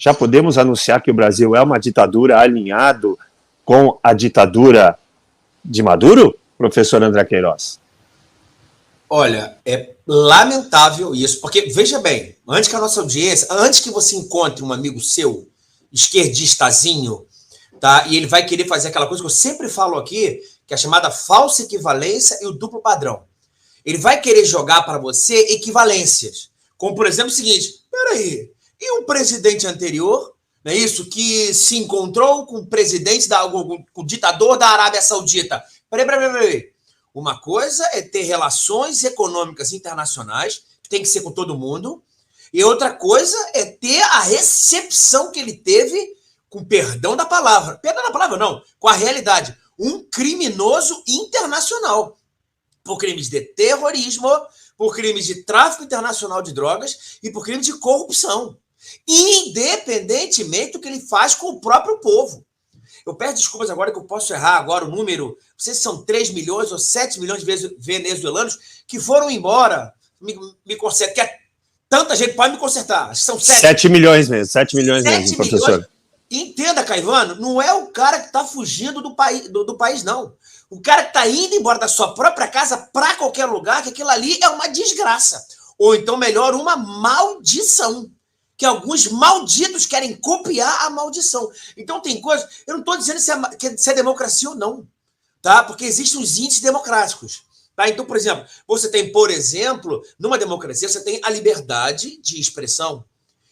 Já podemos anunciar que o Brasil é uma ditadura alinhado com a ditadura de Maduro, professor André Queiroz? Olha, é lamentável isso, porque, veja bem, antes que a nossa audiência, antes que você encontre um amigo seu, esquerdistazinho, tá? E ele vai querer fazer aquela coisa que eu sempre falo aqui, que é a chamada falsa equivalência e o duplo padrão. Ele vai querer jogar para você equivalências, como, por exemplo, o seguinte, peraí, e um presidente anterior, não é isso, que se encontrou com o presidente, com o ditador da Arábia Saudita? Peraí. Uma coisa é ter relações econômicas internacionais, que tem que ser com todo mundo, e outra coisa é ter a recepção que ele teve, com perdão da palavra não, com a realidade, um criminoso internacional, por crimes de terrorismo, por crimes de tráfico internacional de drogas e por crimes de corrupção, independentemente do que ele faz com o próprio povo. Eu peço desculpas agora que eu posso errar agora o número, não sei se são 3 milhões ou 7 milhões de venezuelanos que foram embora. Me conserta, que é tanta gente, pode me consertar. São 7 milhões mesmo, 7 milhões mesmo, professor. Entenda, Caivano, não é o cara que está fugindo do país, não. O cara que está indo embora da sua própria casa para qualquer lugar, que aquilo ali é uma desgraça. Ou então, melhor, uma maldição. Que alguns malditos querem copiar a maldição. Então tem coisas... Eu não estou dizendo se é democracia ou não, tá? Porque existem os índices democráticos. Tá? Então, por exemplo, você tem, por exemplo, numa democracia, você tem a liberdade de expressão.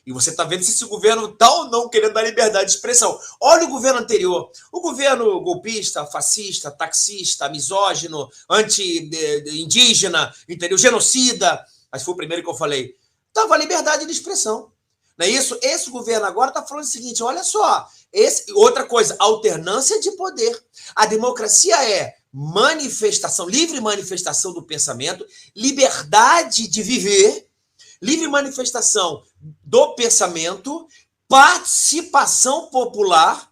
E você está vendo se esse governo está ou não querendo dar liberdade de expressão. Olha o governo anterior. O governo golpista, fascista, taxista, misógino, anti-indígena, entendeu? Genocida. Mas foi o primeiro que eu falei. Estava a liberdade de expressão. Não é isso? Esse governo agora está falando o seguinte, olha só, outra coisa, alternância de poder. A democracia é manifestação, livre manifestação do pensamento, liberdade de viver, livre manifestação do pensamento, participação popular,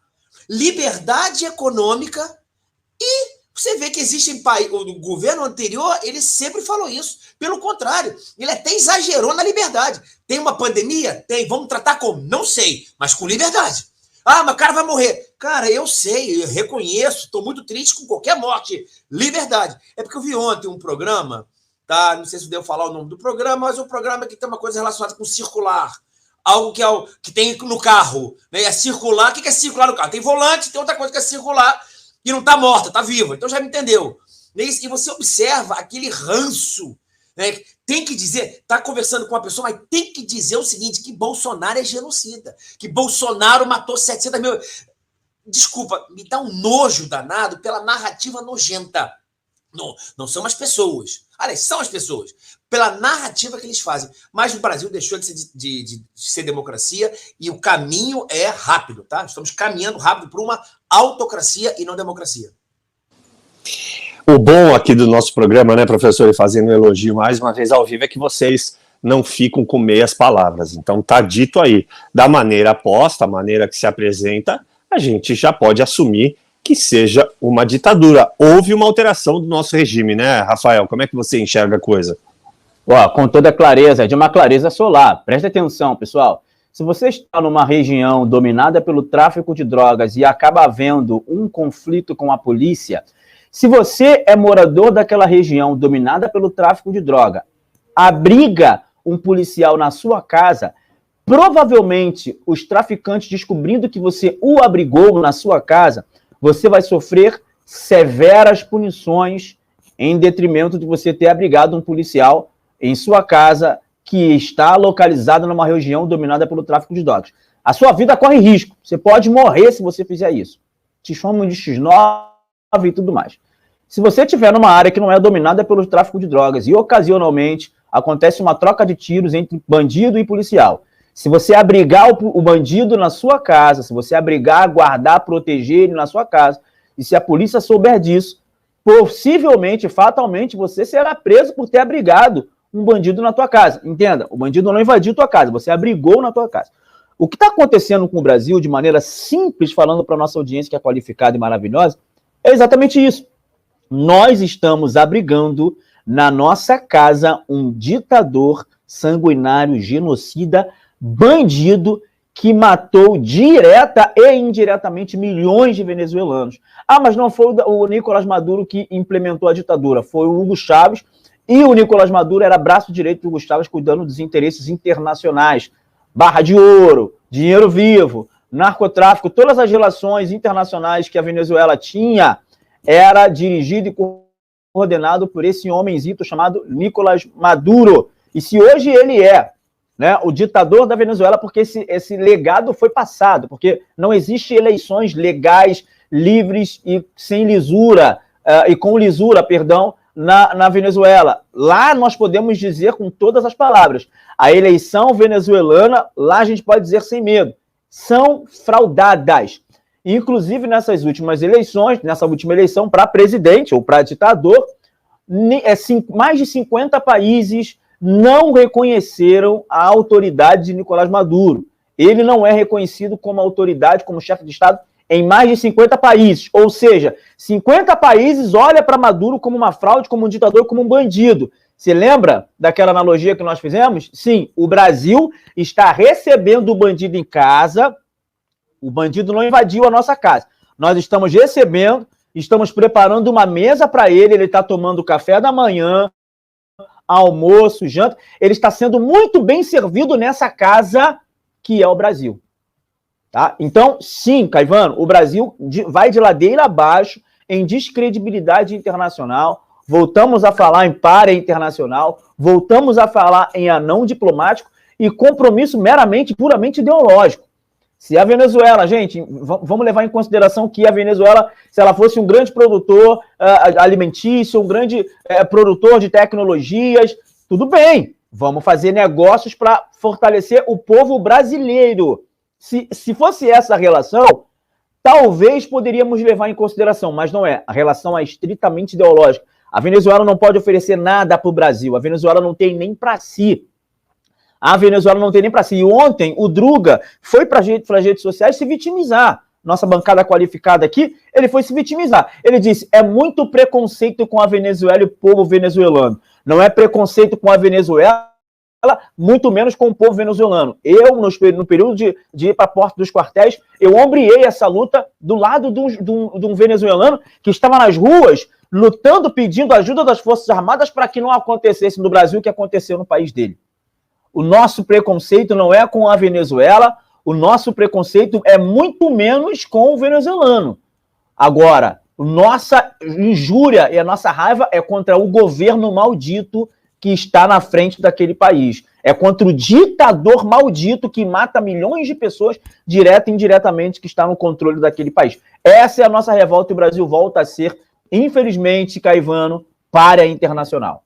liberdade econômica e você vê que existe em país, o governo anterior, ele sempre falou isso. Pelo contrário, ele até exagerou na liberdade. Tem uma pandemia? Tem. Vamos tratar como? Não sei, mas com liberdade. Ah, mas o cara vai morrer. Cara, eu sei, eu reconheço, estou muito triste com qualquer morte. Liberdade. É porque eu vi ontem um programa, tá? Não sei se deu falar o nome do programa, mas o programa que tem uma coisa relacionada com circular. Algo que tem no carro. Né? É circular. O que é circular no carro? Tem volante, tem outra coisa que é circular. E não está morta, está viva. Então já me entendeu. E você observa aquele ranço. Né? Tem que dizer, está conversando com uma pessoa, mas tem que dizer o seguinte, que Bolsonaro é genocida. Que Bolsonaro matou 700 mil... Desculpa, me dá um nojo danado pela narrativa nojenta. Não são as pessoas. Aliás, são as pessoas. Pela narrativa que eles fazem. Mas o Brasil deixou de ser democracia e o caminho é rápido, tá? Estamos caminhando rápido para uma autocracia e não democracia. O bom aqui do nosso programa, né, professor, e fazendo um elogio mais uma vez ao vivo, é que vocês não ficam com meias palavras. Então tá dito aí. Da maneira posta, a maneira que se apresenta, a gente já pode assumir que seja uma ditadura. Houve uma alteração do nosso regime, né, Rafael? Como é que você enxerga a coisa? Com toda clareza, de uma clareza solar. Preste atenção, pessoal. Se você está numa região dominada pelo tráfico de drogas e acaba havendo um conflito com a polícia, se você é morador daquela região dominada pelo tráfico de droga, abriga um policial na sua casa, provavelmente os traficantes descobrindo que você o abrigou na sua casa, você vai sofrer severas punições em detrimento de você ter abrigado um policial em sua casa que está localizada numa região dominada pelo tráfico de drogas. A sua vida corre risco. Você pode morrer se você fizer isso. Te chamam de X9 e tudo mais. Se você estiver numa área que não é dominada pelo tráfico de drogas e ocasionalmente acontece uma troca de tiros entre bandido e policial, se você abrigar o bandido na sua casa, se você abrigar, guardar, proteger ele na sua casa, e se a polícia souber disso, possivelmente, fatalmente, você será preso por ter abrigado um bandido na tua casa. Entenda, o bandido não invadiu tua casa, você abrigou na tua casa. O que está acontecendo com o Brasil, de maneira simples, falando para a nossa audiência que é qualificada e maravilhosa, é exatamente isso. Nós estamos abrigando na nossa casa um ditador sanguinário, genocida, bandido, que matou direta e indiretamente milhões de venezuelanos. Ah, mas não foi o Nicolás Maduro que implementou a ditadura, foi o Hugo Chávez, e o Nicolás Maduro era braço direito do Hugo Chávez, cuidando dos interesses internacionais. Barra de ouro, dinheiro vivo, narcotráfico, todas as relações internacionais que a Venezuela tinha, era dirigido e coordenado por esse homenzito chamado Nicolás Maduro. E se hoje ele é, né, o ditador da Venezuela, porque esse legado foi passado, porque não existe eleições legais, livres e sem lisura, e com lisura, perdão, na Venezuela. Lá nós podemos dizer com todas as palavras, a eleição venezuelana, lá a gente pode dizer sem medo, são fraudadas. Inclusive nessas últimas eleições, nessa última eleição para presidente ou para ditador, mais de 50 países não reconheceram a autoridade de Nicolás Maduro. Ele não é reconhecido como autoridade, como chefe de Estado, em mais de 50 países. Ou seja, 50 países olham para Maduro como uma fraude, como um ditador, como um bandido. Você lembra daquela analogia que nós fizemos? Sim, o Brasil está recebendo o bandido em casa. O bandido não invadiu a nossa casa. Nós estamos recebendo, estamos preparando uma mesa para ele, ele está tomando café da manhã, almoço, janta. Ele está sendo muito bem servido nessa casa que é o Brasil. Tá? Então, sim, Caivano, o Brasil vai de ladeira abaixo em descredibilidade internacional. Voltamos a falar em páreo internacional, voltamos a falar em anão diplomático e compromisso meramente, puramente ideológico. Se a Venezuela, gente, vamos levar em consideração que a Venezuela, se ela fosse um grande produtor alimentício, um grande produtor de tecnologias, tudo bem, vamos fazer negócios para fortalecer o povo brasileiro. Se fosse essa a relação, talvez poderíamos levar em consideração, mas não é. A relação é estritamente ideológica. A Venezuela não pode oferecer nada para o Brasil, a Venezuela não tem nem para si. A Venezuela não tem nem para si. E ontem o Druga foi para as redes sociais se vitimizar. Nossa bancada qualificada aqui, ele foi se vitimizar. Ele disse, é muito preconceito com a Venezuela e o povo venezuelano. Não é preconceito com a Venezuela, muito menos com o povo venezuelano. Eu, no período de ir para a porta dos quartéis, eu ombreei essa luta do lado de um venezuelano que estava nas ruas, lutando, pedindo ajuda das Forças Armadas para que não acontecesse no Brasil o que aconteceu no país dele. O nosso preconceito não é com a Venezuela, o nosso preconceito é muito menos com o venezuelano. Agora, nossa injúria e a nossa raiva é contra o governo maldito que está na frente daquele país. É contra o ditador maldito que mata milhões de pessoas, direta e indiretamente, que está no controle daquele país. Essa é a nossa revolta e o Brasil volta a ser, infelizmente, Caivano, pária internacional.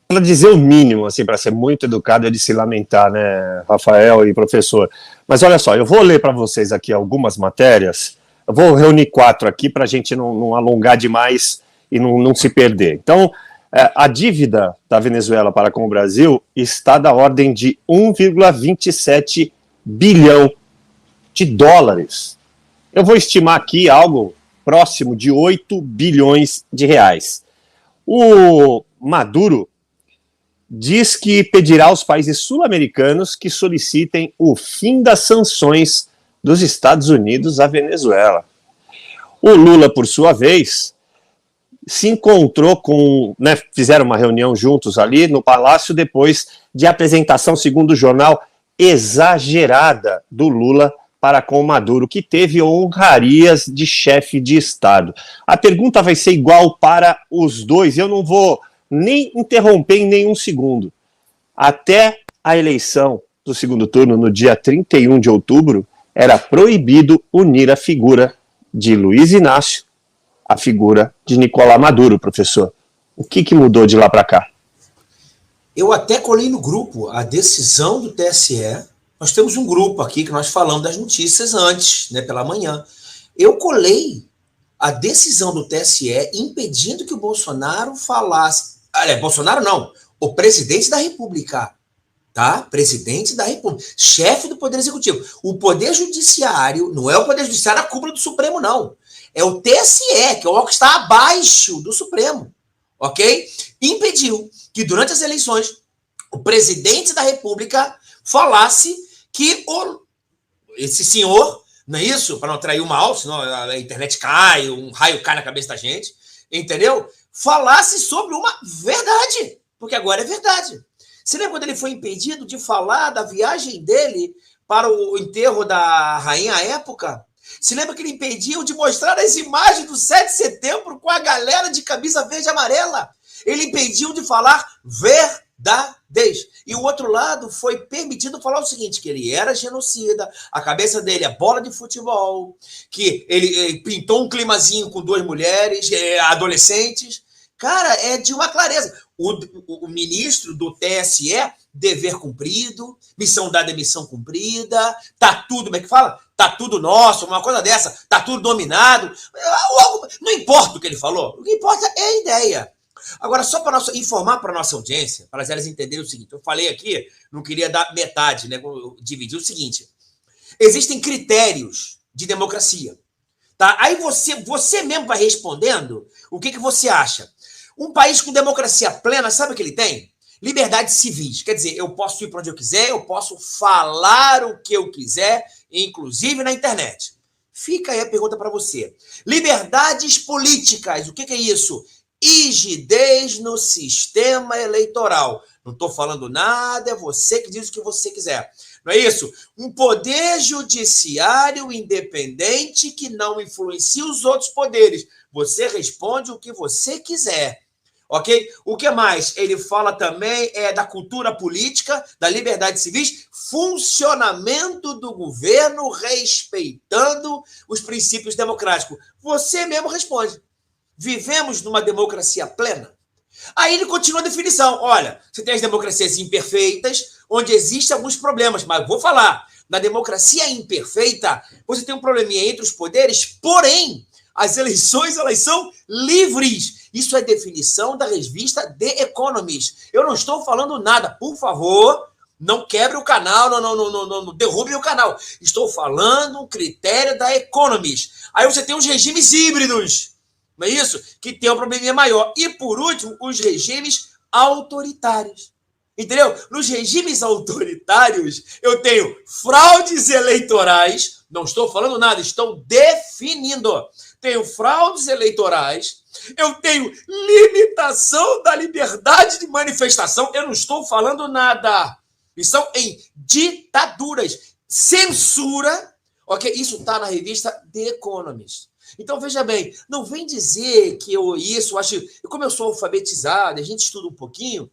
Para dizer o mínimo, assim, para ser muito educado, é de se lamentar, né, Rafael e professor. Mas olha só, eu vou ler para vocês aqui algumas matérias, eu vou reunir 4 aqui para a gente não alongar demais e não se perder. Então, a dívida da Venezuela para com o Brasil está da ordem de 1,27 bilhão de dólares. Eu vou estimar aqui algo próximo de 8 bilhões de reais. O Maduro diz que pedirá aos países sul-americanos que solicitem o fim das sanções dos Estados Unidos à Venezuela. O Lula, por sua vez, se encontrou fizeram uma reunião juntos ali no Palácio depois de apresentação, segundo o jornal, exagerada do Lula para com Maduro, que teve honrarias de chefe de Estado. A pergunta vai ser igual para os dois, eu não vou nem interromper em nenhum segundo. Até a eleição do segundo turno, no dia 31 de outubro, era proibido unir a figura de Luiz Inácio à figura de Nicolás Maduro, professor. O que mudou de lá para cá? Eu até colei no grupo a decisão do TSE. Nós temos um grupo aqui que nós falamos das notícias antes, né, pela manhã. Eu colei a decisão do TSE impedindo que o Bolsonaro falasse... Bolsonaro não, o presidente da República, tá? Presidente da República, chefe do Poder Executivo. O Poder Judiciário, não é o Poder Judiciário a cúpula do Supremo, não. É o TSE, que é o que está abaixo do Supremo, ok? Impediu que durante as eleições o presidente da República falasse que esse senhor, não é isso? Para não atrair o mal, senão a internet cai, um raio cai na cabeça da gente, entendeu? Falasse sobre uma verdade, porque agora é verdade. Você lembra quando ele foi impedido de falar da viagem dele para o enterro da rainha à época? Se lembra que ele impediu de mostrar as imagens do 7 de setembro com a galera de camisa verde e amarela? Ele impediu de falar verdades. E o outro lado foi permitido falar o seguinte, que ele era genocida, a cabeça dele é bola de futebol, que ele pintou um climazinho com 2 mulheres, adolescentes. Cara, é de uma clareza. O ministro do TSE, dever cumprido, missão dada é missão cumprida, tá tudo, como é que fala? Tá tudo nosso, uma coisa dessa, tá tudo dominado. Não importa o que ele falou, o que importa é a ideia. Agora, só para informar para a nossa audiência, para elas entenderem o seguinte, eu falei aqui, não queria dar metade, né? Dividir o seguinte, existem critérios de democracia, tá? Aí você mesmo vai respondendo o que você acha. Um país com democracia plena, sabe o que ele tem? Liberdades civis. Quer dizer, eu posso ir para onde eu quiser, eu posso falar o que eu quiser, inclusive na internet. Fica aí a pergunta para você. Liberdades políticas, o que é isso? Rigidez no sistema eleitoral. Não estou falando nada, é você que diz o que você quiser. Não é isso? Um poder judiciário independente que não influencia os outros poderes. Você responde o que você quiser. Ok? O que mais? Ele fala também da cultura política, da liberdade civis, funcionamento do governo respeitando os princípios democráticos. Você mesmo responde. Vivemos numa democracia plena? Aí ele continua a definição. Olha, você tem as democracias imperfeitas, onde existem alguns problemas, mas vou falar, na democracia imperfeita, você tem um probleminha entre os poderes, porém, as eleições, elas são livres. Isso é definição da revista The Economist. Eu não estou falando nada. Por favor, não quebre o canal, não derrube o canal. Estou falando um critério da Economist. Aí você tem os regimes híbridos, não é isso? Que tem um probleminha maior. E, por último, os regimes autoritários. Entendeu? Nos regimes autoritários, eu tenho fraudes eleitorais. Não estou falando nada, estou definindo. Tenho fraudes eleitorais, eu tenho limitação da liberdade de manifestação, eu não estou falando nada. Estão em ditaduras, censura, ok? Isso está na revista The Economist. Então, veja bem, não vem dizer que como eu sou alfabetizado, a gente estuda um pouquinho,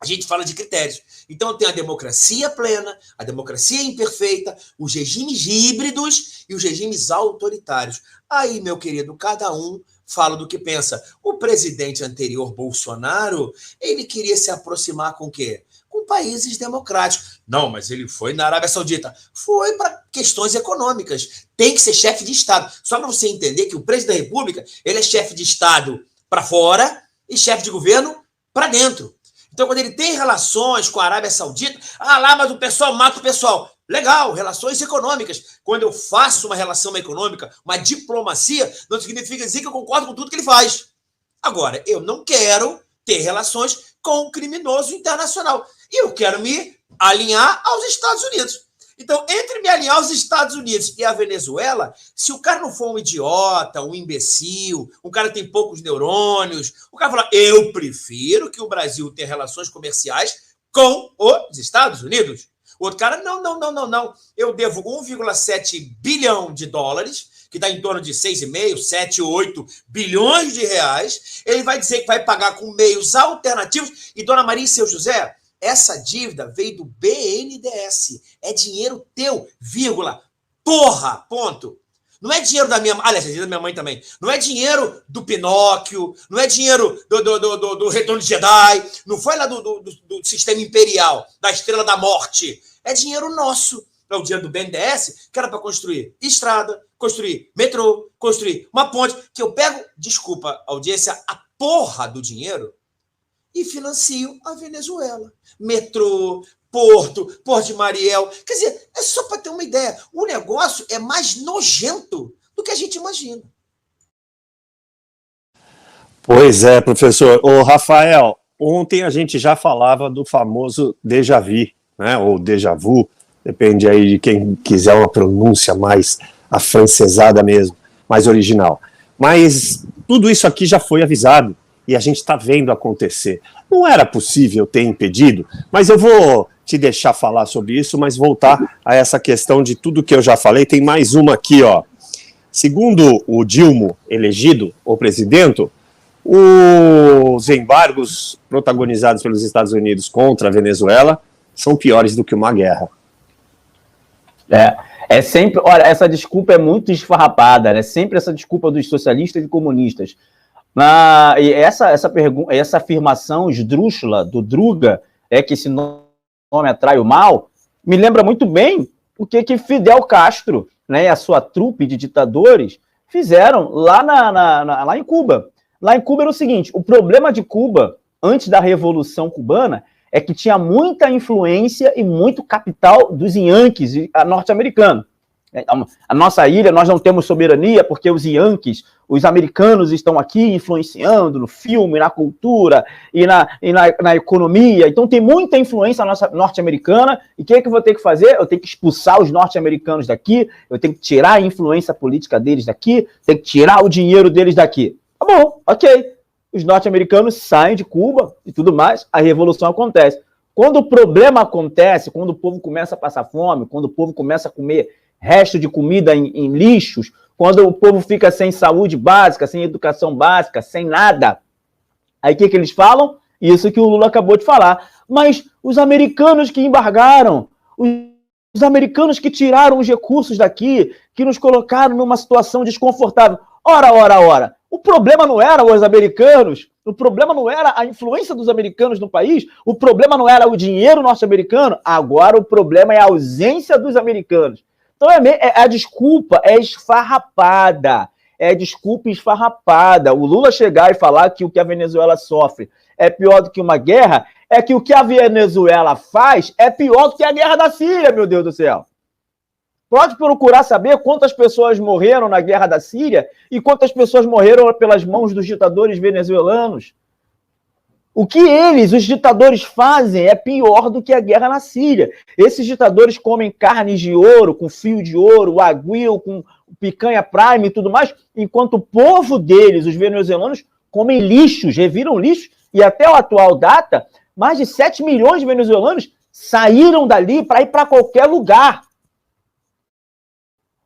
a gente fala de critérios. Então, tem a democracia plena, a democracia imperfeita, os regimes híbridos e os regimes autoritários. Aí, meu querido, cada um fala do que pensa. O presidente anterior, Bolsonaro, ele queria se aproximar com o quê? Com países democráticos. Não, mas ele foi na Arábia Saudita. Foi para questões econômicas. Tem que ser chefe de Estado. Só para você entender que o presidente da República, ele é chefe de Estado para fora e chefe de governo para dentro. Então, quando ele tem relações com a Arábia Saudita, mas o pessoal mata o pessoal. Legal, relações econômicas. Quando eu faço uma relação econômica, uma diplomacia, não significa dizer que eu concordo com tudo que ele faz. Agora, eu não quero ter relações com um criminoso internacional. E eu quero me alinhar aos Estados Unidos. Então, entre me alinhar aos Estados Unidos e a Venezuela, se o cara não for um idiota, um imbecil, um cara que tem poucos neurônios, o cara fala, eu prefiro que o Brasil tenha relações comerciais com os Estados Unidos. O outro cara, não. Eu devo 1,7 bilhão de dólares, que está em torno de 6,5, 7, 8 bilhões de reais. Ele vai dizer que vai pagar com meios alternativos. E, dona Maria e seu José, essa dívida veio do BNDES. É dinheiro teu, vírgula. Porra, ponto. Não é dinheiro da minha mãe. Aliás, é dinheiro da minha mãe também. Não é dinheiro do Pinóquio. Não é dinheiro do Retorno de Jedi. Não foi lá do sistema imperial, da Estrela da Morte. É dinheiro nosso. É o dinheiro do BNDES, que era para construir estrada, construir metrô, construir uma ponte, que eu pego, desculpa, audiência, a porra do dinheiro e financio a Venezuela. Metrô, Porto de Mariel. Quer dizer, é só para ter uma ideia. O negócio é mais nojento do que a gente imagina. Pois é, professor. Ô, Rafael, ontem a gente já falava do famoso déjà vu, né, ou déjà vu, depende aí de quem quiser uma pronúncia mais afrancesada mesmo, mais original. Mas tudo isso aqui já foi avisado e a gente está vendo acontecer. Não era possível ter impedido, mas eu vou te deixar falar sobre isso, mas voltar a essa questão de tudo que eu já falei. Tem mais uma aqui, ó. Segundo o Dilma elegido, o presidente, os embargos protagonizados pelos Estados Unidos contra a Venezuela são piores do que uma guerra. É sempre, olha, essa desculpa é muito esfarrapada, né? Sempre essa desculpa dos socialistas e comunistas. E essa afirmação esdrúxula do Druga, que esse nome atrai o mal, me lembra muito bem o que Fidel Castro, né, e a sua trupe de ditadores fizeram lá em Cuba. Lá em Cuba era o seguinte: o problema de Cuba, antes da Revolução Cubana, é que tinha muita influência e muito capital dos Yankees norte-americanos. A nossa ilha, nós não temos soberania porque os Yankees, os americanos, estão aqui influenciando no filme, na cultura e na economia. Então tem muita influência norte-americana. E o que eu vou ter que fazer? Eu tenho que expulsar os norte-americanos daqui, eu tenho que tirar a influência política deles daqui, tenho que tirar o dinheiro deles daqui. Tá bom, ok. Os norte-americanos saem de Cuba e tudo mais, a revolução acontece. Quando o problema acontece, quando o povo começa a passar fome, quando o povo começa a comer resto de comida em lixos, quando o povo fica sem saúde básica, sem educação básica, sem nada, aí o que eles falam? Isso que o Lula acabou de falar. Mas os americanos que embargaram, os americanos que tiraram os recursos daqui, que nos colocaram numa situação desconfortável. Ora. O problema não era os americanos, o problema não era a influência dos americanos no país, o problema não era o dinheiro norte-americano, agora o problema é a ausência dos americanos. Então a desculpa é esfarrapada, desculpa esfarrapada. O Lula chegar e falar que o que a Venezuela sofre é pior do que uma guerra, é que o que a Venezuela faz é pior do que a guerra da Síria, meu Deus do céu. Pode procurar saber quantas pessoas morreram na guerra da Síria e quantas pessoas morreram pelas mãos dos ditadores venezuelanos. O que os ditadores, fazem é pior do que a guerra na Síria. Esses ditadores comem carnes de ouro, com fio de ouro, aguil, com picanha prime e tudo mais, enquanto o povo deles, os venezuelanos, comem lixos, reviram lixos, e até a atual data, mais de 7 milhões de venezuelanos saíram dali para ir para qualquer lugar.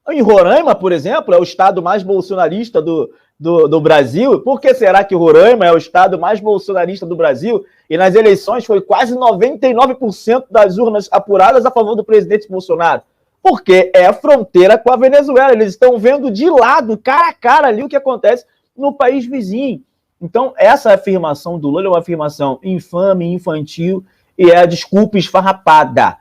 Em Roraima, por exemplo, é o estado mais bolsonarista do Brasil. Por que será que Roraima é o estado mais bolsonarista do Brasil? E nas eleições foi quase 99% das urnas apuradas a favor do presidente Bolsonaro. Porque é a fronteira com a Venezuela. Eles estão vendo de lado, cara a cara ali, o que acontece no país vizinho. Então, essa afirmação do Lula é uma afirmação infame, infantil, e é a desculpa esfarrapada.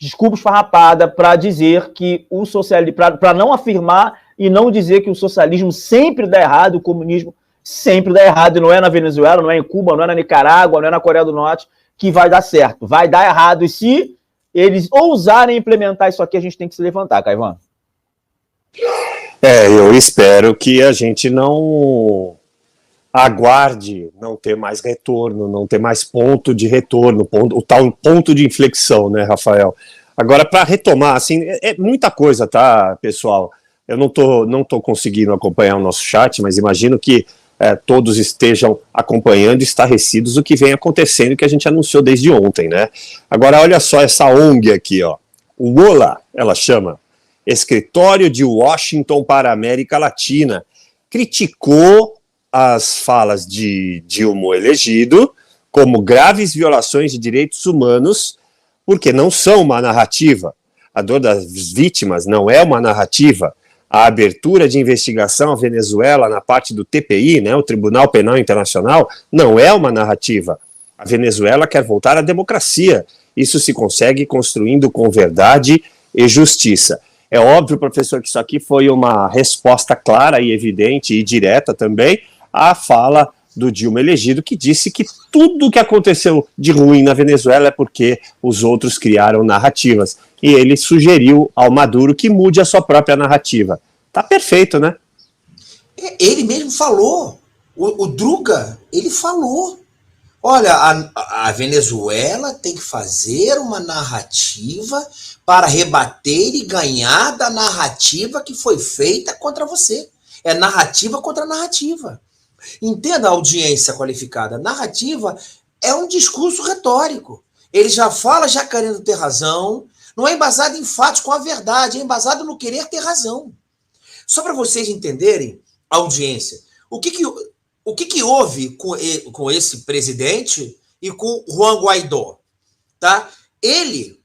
Desculpa esfarrapada para dizer que o socialismo, para não afirmar e não dizer que o socialismo sempre dá errado, o comunismo sempre dá errado, e não é na Venezuela, não é em Cuba, não é na Nicarágua, não é na Coreia do Norte que vai dar certo. Vai dar errado, e se eles ousarem implementar isso aqui, a gente tem que se levantar, Caivan. Eu espero que a gente não aguarde não ter mais retorno, não ter mais ponto de retorno, o tal ponto de inflexão, né, Rafael? Agora, para retomar, assim, é muita coisa, tá, pessoal? Eu não tô conseguindo acompanhar o nosso chat, mas imagino que todos estejam acompanhando, estarrecidos do que vem acontecendo, que a gente anunciou desde ontem, né? Agora, olha só essa ONG aqui, ó. O WOLA, ela chama, Escritório de Washington para a América Latina, criticou as falas de Dilma elegido como graves violações de direitos humanos, porque não são uma narrativa. A dor das vítimas não é uma narrativa. A abertura de investigação à Venezuela na parte do TPI, né, o Tribunal Penal Internacional, não é uma narrativa. A Venezuela quer voltar à democracia. Isso se consegue construindo com verdade e justiça. É óbvio, professor, que isso aqui foi uma resposta clara e evidente e direta também à fala do Dilma elegido, que disse que tudo o que aconteceu de ruim na Venezuela é porque os outros criaram narrativas. E ele sugeriu ao Maduro que mude a sua própria narrativa. Tá perfeito, né? Ele mesmo falou. O Druga, ele falou. Olha, a Venezuela tem que fazer uma narrativa para rebater e ganhar da narrativa que foi feita contra você. É narrativa contra narrativa. Entenda a audiência qualificada. Narrativa é um discurso retórico. Ele já fala, já querendo ter razão, não é embasado em fatos com a verdade, é embasado no querer ter razão. Só para vocês entenderem, a audiência, o que houve com esse presidente e com Juan Guaidó? Tá? Ele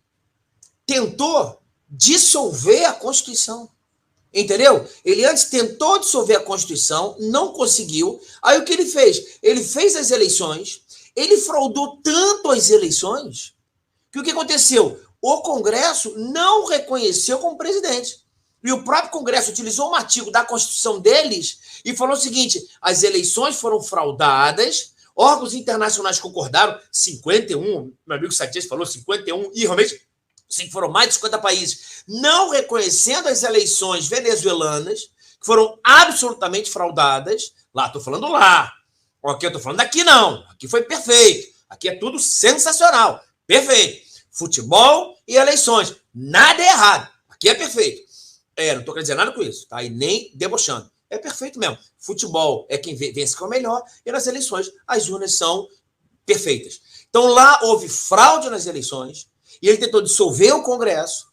tentou dissolver a Constituição. Entendeu? Ele antes tentou dissolver a Constituição, não conseguiu. Aí o que ele fez? Ele fez as eleições, ele fraudou tanto as eleições, que o que aconteceu? O Congresso não reconheceu como presidente. E o próprio Congresso utilizou um artigo da Constituição deles e falou o seguinte: as eleições foram fraudadas, órgãos internacionais concordaram, 51, meu amigo Satias falou 51, e realmente sim, foram mais de 50 países, não reconhecendo as eleições venezuelanas, que foram absolutamente fraudadas. Lá, estou falando lá. Ok, eu estou falando aqui não. Aqui foi perfeito. Aqui é tudo sensacional. Perfeito. Futebol e eleições. Nada é errado. Aqui é perfeito. Não estou querendo dizer nada com isso, tá? E nem debochando. É perfeito mesmo. Futebol é quem vence que é o melhor, e nas eleições as urnas são perfeitas. Então lá houve fraude nas eleições, e ele tentou dissolver o Congresso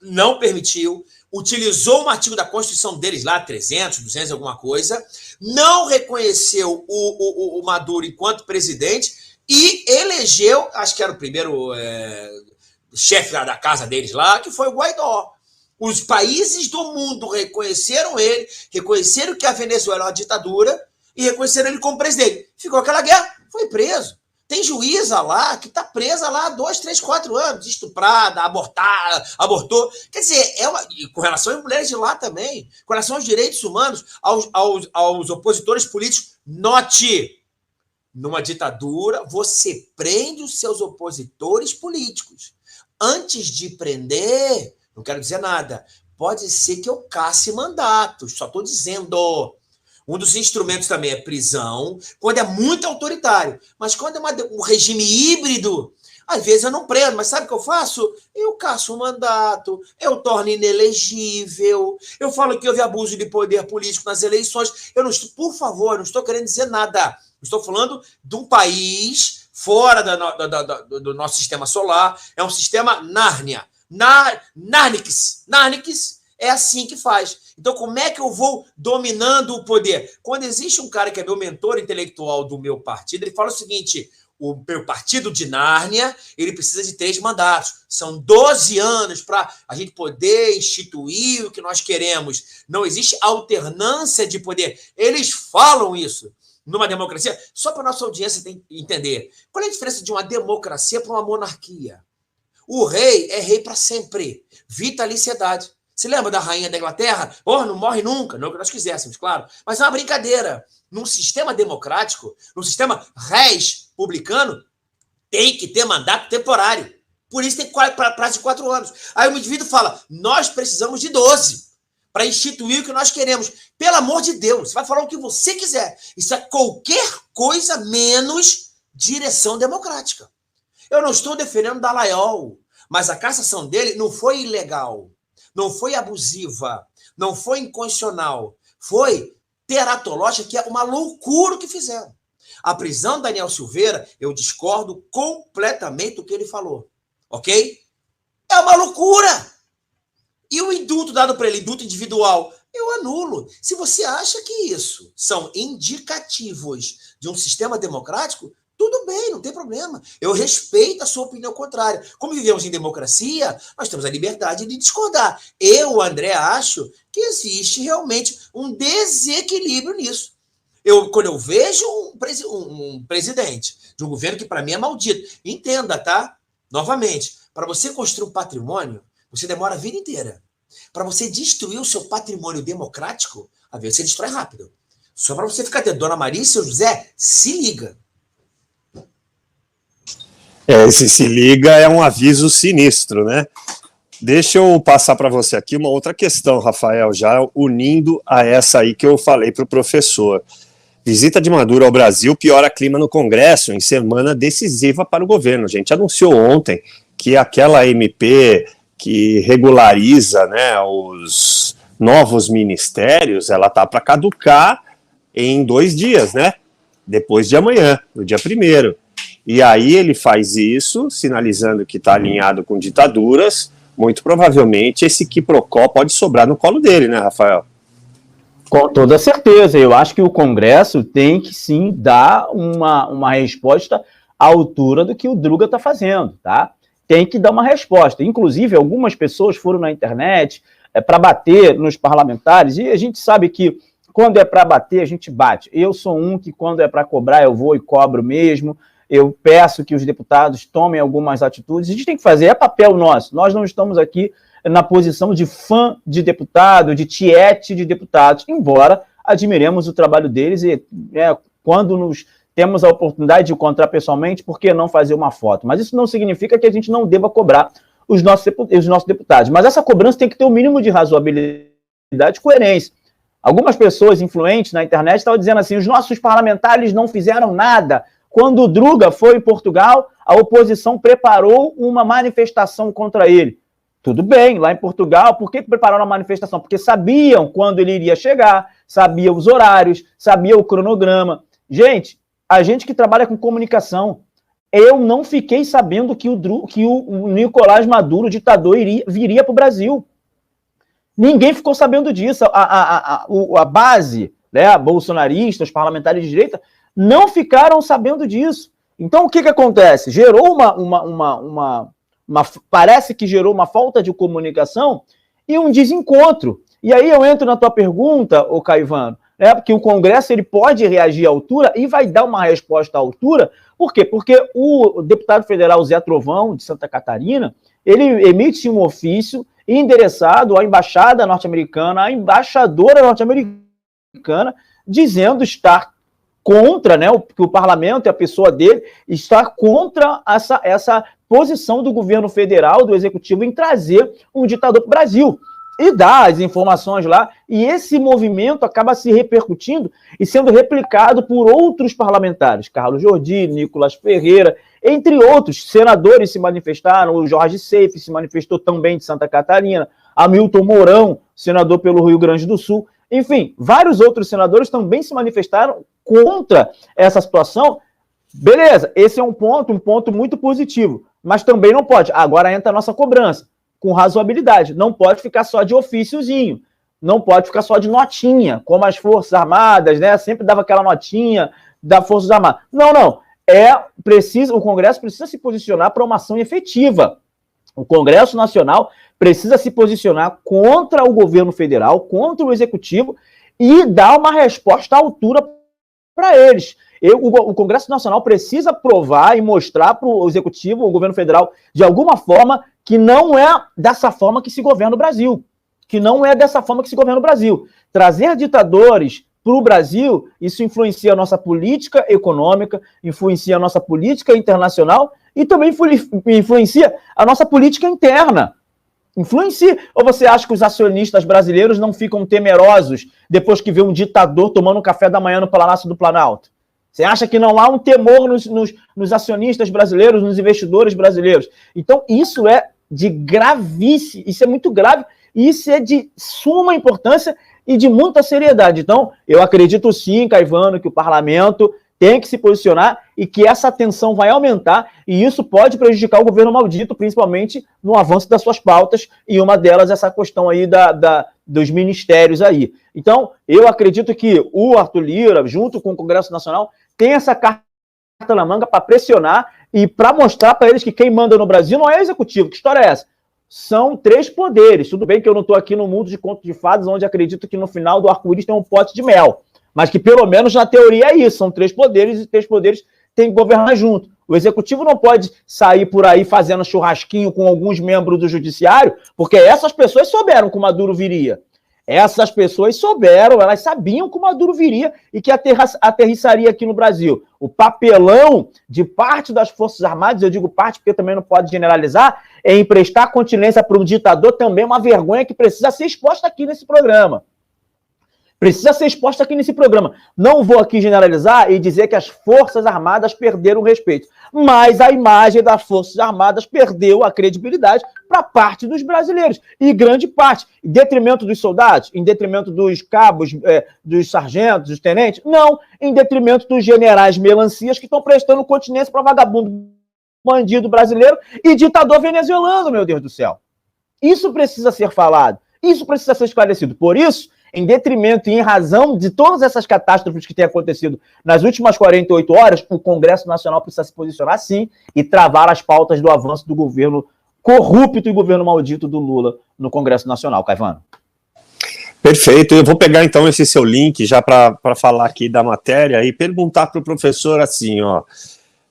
não permitiu, utilizou um artigo da Constituição deles lá, 300, 200, alguma coisa, não reconheceu o Maduro enquanto presidente e elegeu, acho que era o primeiro chefe da casa deles lá, que foi o Guaidó. Os países do mundo reconheceram ele, reconheceram que a Venezuela é uma ditadura e reconheceram ele como presidente. Ficou aquela guerra, foi preso. Tem juíza lá que está presa lá há 2, 3, 4 anos, estuprada, abortou. Quer dizer, com relação às mulheres de lá também, com relação aos direitos humanos, aos opositores políticos. Note, numa ditadura, você prende os seus opositores políticos. Antes de prender, não quero dizer nada, pode ser que eu casse mandatos, só estou dizendo. Um dos instrumentos também é prisão, quando é muito autoritário. Mas quando é um regime híbrido, às vezes eu não prendo, mas sabe o que eu faço? Eu caço um mandato, eu torno inelegível, eu falo que houve abuso de poder político nas eleições. Por favor, não estou querendo dizer nada. Estou falando de um país fora do nosso sistema solar, é um sistema Nárnia. Narnix é assim que faz. Então, como é que eu vou dominando o poder? Quando existe um cara que é meu mentor intelectual do meu partido, ele fala o seguinte: o meu partido de Nárnia, ele precisa de 3 mandatos. São 12 anos para a gente poder instituir o que nós queremos. Não existe alternância de poder. Eles falam isso numa democracia. Só para a nossa audiência entender. Qual é a diferença de uma democracia para uma monarquia? O rei é rei para sempre. Vitaliciedade. Você lembra da rainha da Inglaterra? Não morre nunca, não que nós quiséssemos, claro. Mas é uma brincadeira. Num sistema democrático, num sistema res publicano, tem que ter mandato temporário. Por isso tem prazo de 4 anos. Aí o indivíduo fala, nós precisamos de 12 para instituir o que nós queremos. Pelo amor de Deus, você vai falar o que você quiser. Isso é qualquer coisa menos direção democrática. Eu não estou defendendo Dallagnol, mas a cassação dele não foi ilegal. Não foi abusiva, não foi inconstitucional, foi teratológica, que é uma loucura o que fizeram. A prisão do Daniel Silveira, eu discordo completamente do que ele falou, ok? É uma loucura! E o indulto dado para ele, indulto individual, eu anulo. Se você acha que isso são indicativos de um sistema democrático, tudo bem, não tem problema. Eu respeito a sua opinião contrária. Como vivemos em democracia, nós temos a liberdade de discordar. Eu, André, acho que existe realmente um desequilíbrio nisso. Quando eu vejo um presidente de um governo que para mim é maldito, entenda, tá? Novamente, para você construir um patrimônio, você demora a vida inteira. Para você destruir o seu patrimônio democrático, às vezes você destrói rápido. Só para você ficar tendo Dona Maria e seu José, se liga. Esse se liga é um aviso sinistro, né? Deixa eu passar para você aqui uma outra questão, Rafael, já unindo a essa aí que eu falei para o professor. Visita de Maduro ao Brasil piora clima no Congresso em semana decisiva para o governo. A gente anunciou ontem que aquela MP que regulariza, né, os novos ministérios, ela está para caducar em 2 dias, né? Depois de amanhã, no dia 1º. E aí ele faz isso, sinalizando que está alinhado com ditaduras. Muito provavelmente esse quiprocó pode sobrar no colo dele, né, Rafael? Com toda certeza, eu acho que o Congresso tem que sim dar uma resposta à altura do que o Druga está fazendo, tá? Tem que dar uma resposta. Inclusive, algumas pessoas foram na internet para bater nos parlamentares, e a gente sabe que quando é para bater, a gente bate. Eu sou um que quando é para cobrar, eu vou e cobro mesmo. Eu peço que os deputados tomem algumas atitudes. A gente tem que fazer, é papel nosso. Nós não estamos aqui na posição de fã de deputado, de tiete de deputados, embora admiremos o trabalho deles e quando nos temos a oportunidade de encontrar pessoalmente, por que não fazer uma foto? Mas isso não significa que a gente não deva cobrar os nossos deputados. Mas essa cobrança tem que ter um mínimo de razoabilidade e coerência. Algumas pessoas influentes na internet estavam dizendo assim, os nossos parlamentares não fizeram nada. Quando o Druga foi em Portugal, a oposição preparou uma manifestação contra ele. Tudo bem, lá em Portugal, por que prepararam a manifestação? Porque sabiam quando ele iria chegar, sabiam os horários, sabiam o cronograma. Gente, a gente que trabalha com comunicação, eu não fiquei sabendo que o Nicolás Maduro, o ditador, viria para o Brasil. Ninguém ficou sabendo disso. A base, né, bolsonarista, os parlamentares de direita, não ficaram sabendo disso. Então, o que acontece? Gerou parece que gerou uma falta de comunicação e um desencontro. E aí eu entro na tua pergunta, ô Caivano, né, porque o Congresso ele pode reagir à altura e vai dar uma resposta à altura. Por quê? Porque o deputado federal Zé Trovão, de Santa Catarina, ele emite um ofício endereçado à embaixada norte-americana, à embaixadora norte-americana, dizendo estar contra, né, que o parlamento e a pessoa dele está contra essa posição do governo federal, do executivo, em trazer um ditador para o Brasil. E dá as informações lá, e esse movimento acaba se repercutindo e sendo replicado por outros parlamentares. Carlos Jordi, Nicolas Ferreira, entre outros. Senadores se manifestaram, o Jorge Seife se manifestou também de Santa Catarina, Hamilton Mourão, senador pelo Rio Grande do Sul. Enfim, vários outros senadores também se manifestaram contra essa situação. Beleza, esse é um ponto muito positivo, mas também não pode. Agora entra a nossa cobrança, com razoabilidade. Não pode ficar só de ofíciozinho, não pode ficar só de notinha, como as Forças Armadas, né? Sempre dava aquela notinha da Forças Armadas. Não. O Congresso precisa se posicionar para uma ação efetiva. O Congresso Nacional precisa se posicionar contra o governo federal, contra o executivo e dar uma resposta à altura para eles. O Congresso Nacional precisa provar e mostrar para o executivo, o governo federal, de alguma forma, que não é dessa forma que se governa o Brasil. Trazer ditadores para o Brasil, isso influencia a nossa política econômica, influencia a nossa política internacional e também influencia a nossa política interna. Influencia. Ou você acha que os acionistas brasileiros não ficam temerosos depois que vê um ditador tomando um café da manhã no Palácio do Planalto? Você acha que não há um temor nos acionistas brasileiros, nos investidores brasileiros? Então, isso é de gravíssimo, isso é muito grave, e isso é de suma importância e de muita seriedade. Então, eu acredito sim, Caivano, que o parlamento tem que se posicionar e que essa tensão vai aumentar, e isso pode prejudicar o governo maldito, principalmente no avanço das suas pautas, e uma delas essa questão aí dos ministérios aí. Então, eu acredito que o Arthur Lira, junto com o Congresso Nacional, tem essa carta na manga para pressionar e para mostrar para eles que quem manda no Brasil não é o executivo. Que história é essa? São 3 poderes. Tudo bem que eu não estou aqui no mundo de contos de fadas, onde acredito que no final do arco-íris tem um pote de mel. Mas que pelo menos na teoria é isso. São 3 poderes e 3 poderes têm que governar junto. O executivo não pode sair por aí fazendo churrasquinho com alguns membros do judiciário, porque essas pessoas souberam que o Maduro viria. Essas pessoas souberam, elas sabiam que o Maduro viria e que aterrissaria aqui no Brasil. O papelão de parte das Forças Armadas, eu digo parte porque também não pode generalizar, é emprestar continência para um ditador também é uma vergonha que precisa ser exposta aqui nesse programa. Precisa ser exposta aqui nesse programa. Não vou aqui generalizar e dizer que as Forças Armadas perderam o respeito. Mas a imagem das Forças Armadas perdeu a credibilidade para parte dos brasileiros. E grande parte. Em detrimento dos soldados? Em detrimento dos cabos, dos sargentos, dos tenentes? Não. Em detrimento dos generais melancias que estão prestando continência para vagabundo bandido brasileiro e ditador venezuelano, meu Deus do céu. Isso precisa ser falado. Isso precisa ser esclarecido. Por isso, em detrimento e em razão de todas essas catástrofes que têm acontecido nas últimas 48 horas, o Congresso Nacional precisa se posicionar sim e travar as pautas do avanço do governo corrupto e governo maldito do Lula no Congresso Nacional. Caivano. Perfeito. Eu vou pegar então esse seu link já para falar aqui da matéria e perguntar para o professor assim, ó.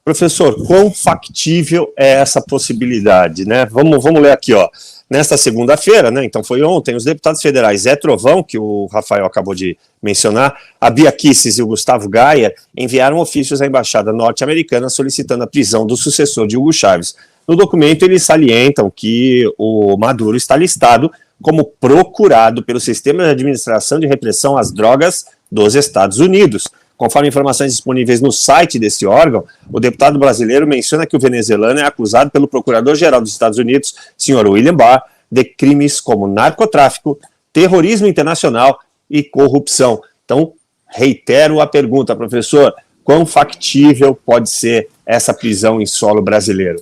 Professor, quão factível é essa possibilidade, né? Vamos ler aqui, ó. Nesta segunda-feira, né, então foi ontem, os deputados federais Zé Trovão, que o Rafael acabou de mencionar, a Bia Kicis e o Gustavo Gayer enviaram ofícios à Embaixada Norte-Americana solicitando a prisão do sucessor de Hugo Chávez. No documento, eles salientam que o Maduro está listado como procurado pelo Sistema de Administração de Repressão às Drogas dos Estados Unidos. Conforme informações disponíveis no site desse órgão, o deputado brasileiro menciona que o venezuelano é acusado pelo Procurador-Geral dos Estados Unidos, Sr. William Barr, de crimes como narcotráfico, terrorismo internacional e corrupção. Então, reitero a pergunta, professor, quão factível pode ser essa prisão em solo brasileiro?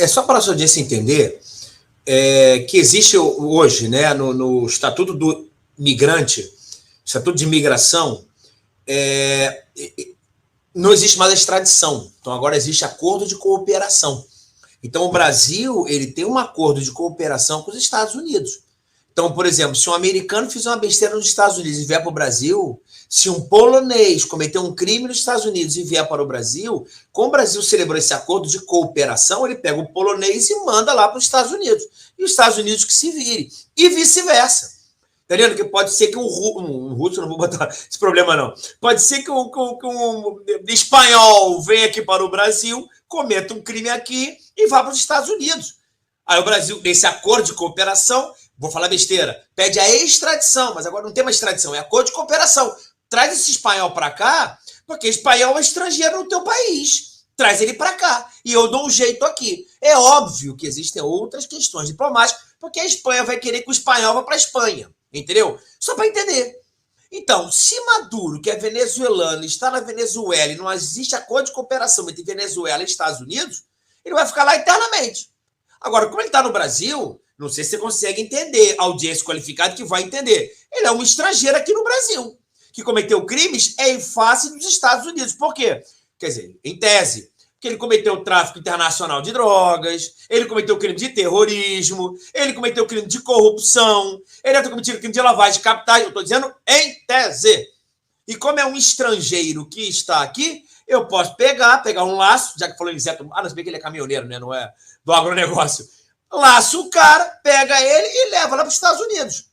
Só para a sua audiência entender que existe hoje, né, no Estatuto do Migrante, Estatuto de Imigração, não existe mais a extradição. Então, agora existe acordo de cooperação. Então, o Brasil ele tem um acordo de cooperação com os Estados Unidos. Então, por exemplo, se um americano fizer uma besteira nos Estados Unidos e vier para o Brasil, se um polonês cometer um crime nos Estados Unidos e vier para o Brasil, como o Brasil celebrou esse acordo de cooperação, ele pega o polonês e manda lá para os Estados Unidos. E os Estados Unidos que se vire. E vice-versa. Tá vendo? Que pode ser que um russo, não vou botar esse problema não, pode ser que um espanhol venha aqui para o Brasil, cometa um crime aqui e vá para os Estados Unidos. Aí o Brasil, nesse acordo de cooperação, vou falar besteira, pede a extradição, mas agora não tem mais extradição, é acordo de cooperação. Traz esse espanhol para cá, porque espanhol é estrangeiro no teu país. Traz ele para cá e eu dou um jeito aqui. É óbvio que existem outras questões diplomáticas, porque a Espanha vai querer que o espanhol vá para a Espanha. Entendeu? Só para entender. Então, se Maduro, que é venezuelano, está na Venezuela e não existe acordo de cooperação entre Venezuela e Estados Unidos, ele vai ficar lá eternamente. Agora, como ele está no Brasil, não sei se você consegue entender, a audiência qualificada que vai entender. Ele é um estrangeiro aqui no Brasil, que cometeu crimes em face dos Estados Unidos. Por quê? Quer dizer, em tese, que ele cometeu tráfico internacional de drogas, ele cometeu crime de terrorismo, ele cometeu crime de corrupção, ele deve ter cometido crime de lavagem de capitais, eu estou dizendo em tese. E como é um estrangeiro que está aqui, eu posso pegar um laço, já que falou em Zé, não sei que ele é caminhoneiro, né? Não é do agronegócio. Laço o cara, pega ele e leva lá para os Estados Unidos.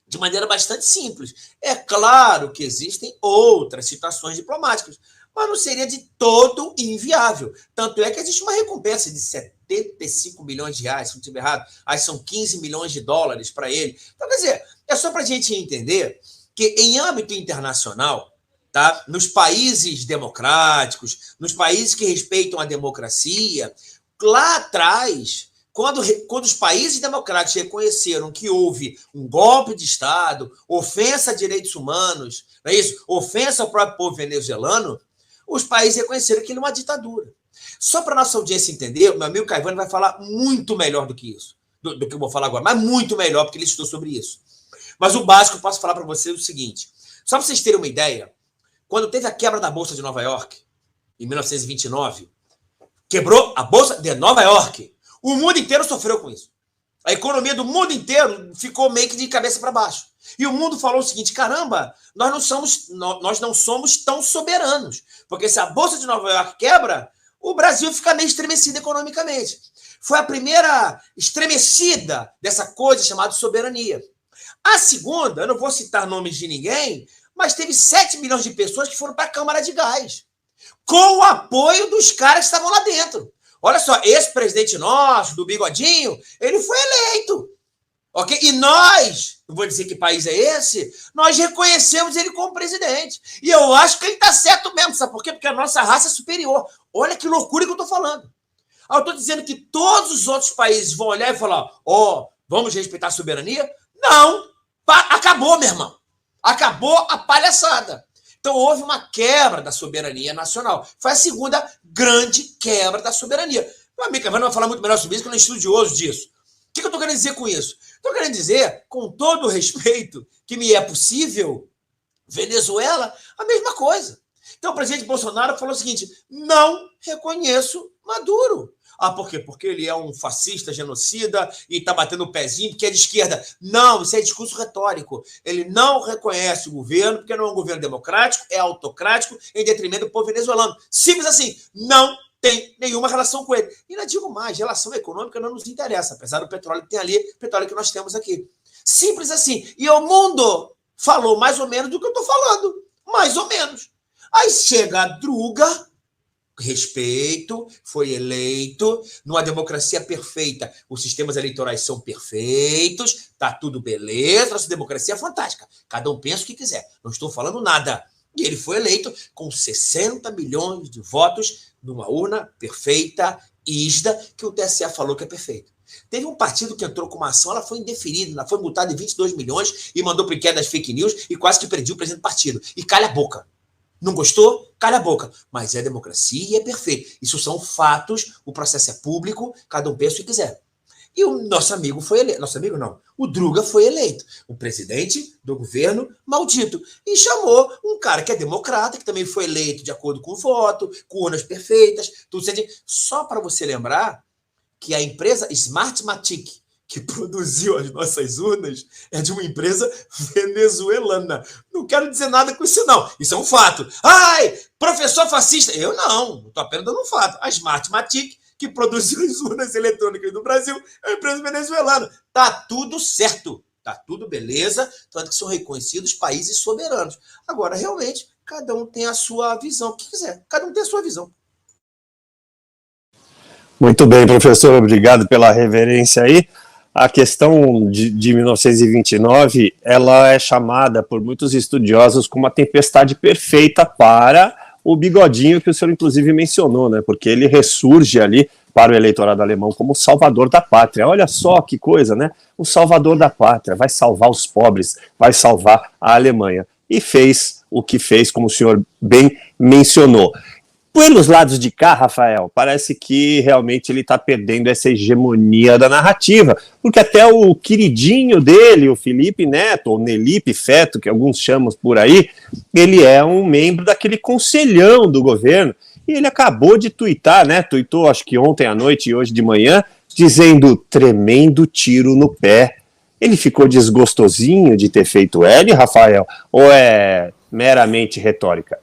De maneira bastante simples. É claro que existem outras situações diplomáticas, mas não seria de todo inviável. Tanto é que existe uma recompensa de 75 milhões de reais, se não estiver errado, aí são 15 milhões de dólares para ele. Então, quer dizer, é só para a gente entender que em âmbito internacional, tá, nos países democráticos, nos países que respeitam a democracia, lá atrás, quando os países democráticos reconheceram que houve um golpe de Estado, ofensa a direitos humanos, não é isso? Ofensa ao próprio povo venezuelano, os países reconheceram que ele é uma ditadura. Só para a nossa audiência entender, o meu amigo Caivano vai falar muito melhor do que isso, do que eu vou falar agora, mas muito melhor, porque ele estudou sobre isso. Mas o básico eu posso falar para vocês o seguinte, só para vocês terem uma ideia, quando teve a quebra da Bolsa de Nova York, em 1929, quebrou a Bolsa de Nova York. O mundo inteiro sofreu com isso. A economia do mundo inteiro ficou meio que de cabeça para baixo. E o mundo falou o seguinte, caramba, nós não somos tão soberanos. Porque se a Bolsa de Nova York quebra, o Brasil fica meio estremecido economicamente. Foi a primeira estremecida dessa coisa chamada soberania. A segunda, eu não vou citar nomes de ninguém, mas teve 7 milhões de pessoas que foram para a Câmara de Gás, com o apoio dos caras que estavam lá dentro. Olha só, esse presidente nosso, do Bigodinho, ele foi eleito. Ok? E nós, não vou dizer que país é esse, nós reconhecemos ele como presidente. E eu acho que ele está certo mesmo, sabe por quê? Porque a nossa raça é superior. Olha que loucura que eu estou falando. Eu estou dizendo que todos os outros países vão olhar e falar, vamos respeitar a soberania? Não! Acabou, meu irmão. Acabou a palhaçada. Então, houve uma quebra da soberania nacional. Foi a segunda grande quebra da soberania. Meu amigo Cavani vai falar muito melhor sobre isso, que eu não sou estudioso disso. O que eu estou querendo dizer com isso? Estou querendo dizer, com todo o respeito que me é possível, Venezuela, a mesma coisa. Então, o presidente Bolsonaro falou o seguinte, não reconheço Maduro. Por quê? Porque ele é um fascista, genocida e está batendo o pezinho porque é de esquerda. Não, isso é discurso retórico. Ele não reconhece o governo porque não é um governo democrático, é autocrático, em detrimento do povo venezuelano. Simples assim, não tem nenhuma relação com ele. E não digo mais, relação econômica não nos interessa, apesar do petróleo que tem ali, petróleo que nós temos aqui. Simples assim. E o mundo falou mais ou menos do que eu estou falando. Mais ou menos. Aí chega a Druga, respeito, foi eleito, numa democracia perfeita, os sistemas eleitorais são perfeitos, tá tudo beleza, nossa democracia é fantástica, cada um pensa o que quiser, não estou falando nada. E ele foi eleito com 60 milhões de votos numa urna perfeita, rígida, que o TSE falou que é perfeito. Teve um partido que entrou com uma ação, ela foi indeferida, ela foi multada em 22 milhões e mandou para o inquérito das fake news e quase que perdiu o presidente do partido. E calha a boca. Não gostou? Cala a boca. Mas é democracia e é perfeito. Isso são fatos, o processo é público, cada um pensa o que quiser. E o nosso amigo foi eleito. Nosso amigo não. O Druga foi eleito. O presidente do governo maldito. E chamou um cara que é democrata, que também foi eleito de acordo com o voto, com urnas perfeitas, tudo certinho. Só para você lembrar que a empresa Smartmatic, que produziu as nossas urnas, é de uma empresa venezuelana. Não quero dizer nada com isso, não. Isso é um fato. Ai, professor fascista. Eu não estou apenas dando um fato. A Smartmatic, que produziu as urnas eletrônicas do Brasil, é uma empresa venezuelana. Tá tudo certo. Tá tudo beleza, tanto que são reconhecidos países soberanos. Agora, realmente, cada um tem a sua visão, o que quiser. Cada um tem a sua visão. Muito bem, professor. Obrigado pela reverência aí. A questão de 1929, ela é chamada por muitos estudiosos como a tempestade perfeita para o Bigodinho, que o senhor inclusive mencionou, né? Porque ele ressurge ali para o eleitorado alemão como o salvador da pátria. Olha só que coisa, né? O salvador da pátria, vai salvar os pobres, vai salvar a Alemanha. E fez o que fez, como o senhor bem mencionou. Pelos lados de cá, Rafael, parece que realmente ele está perdendo essa hegemonia da narrativa, porque até o queridinho dele, o Felipe Neto, ou Nelipe Feto, que alguns chamam por aí, ele é um membro daquele conselhão do governo, e ele acabou de tuitar, né, tuitou acho que ontem à noite e hoje de manhã, dizendo tremendo tiro no pé. Ele ficou desgostosinho de ter feito L, Rafael, ou é meramente retórica?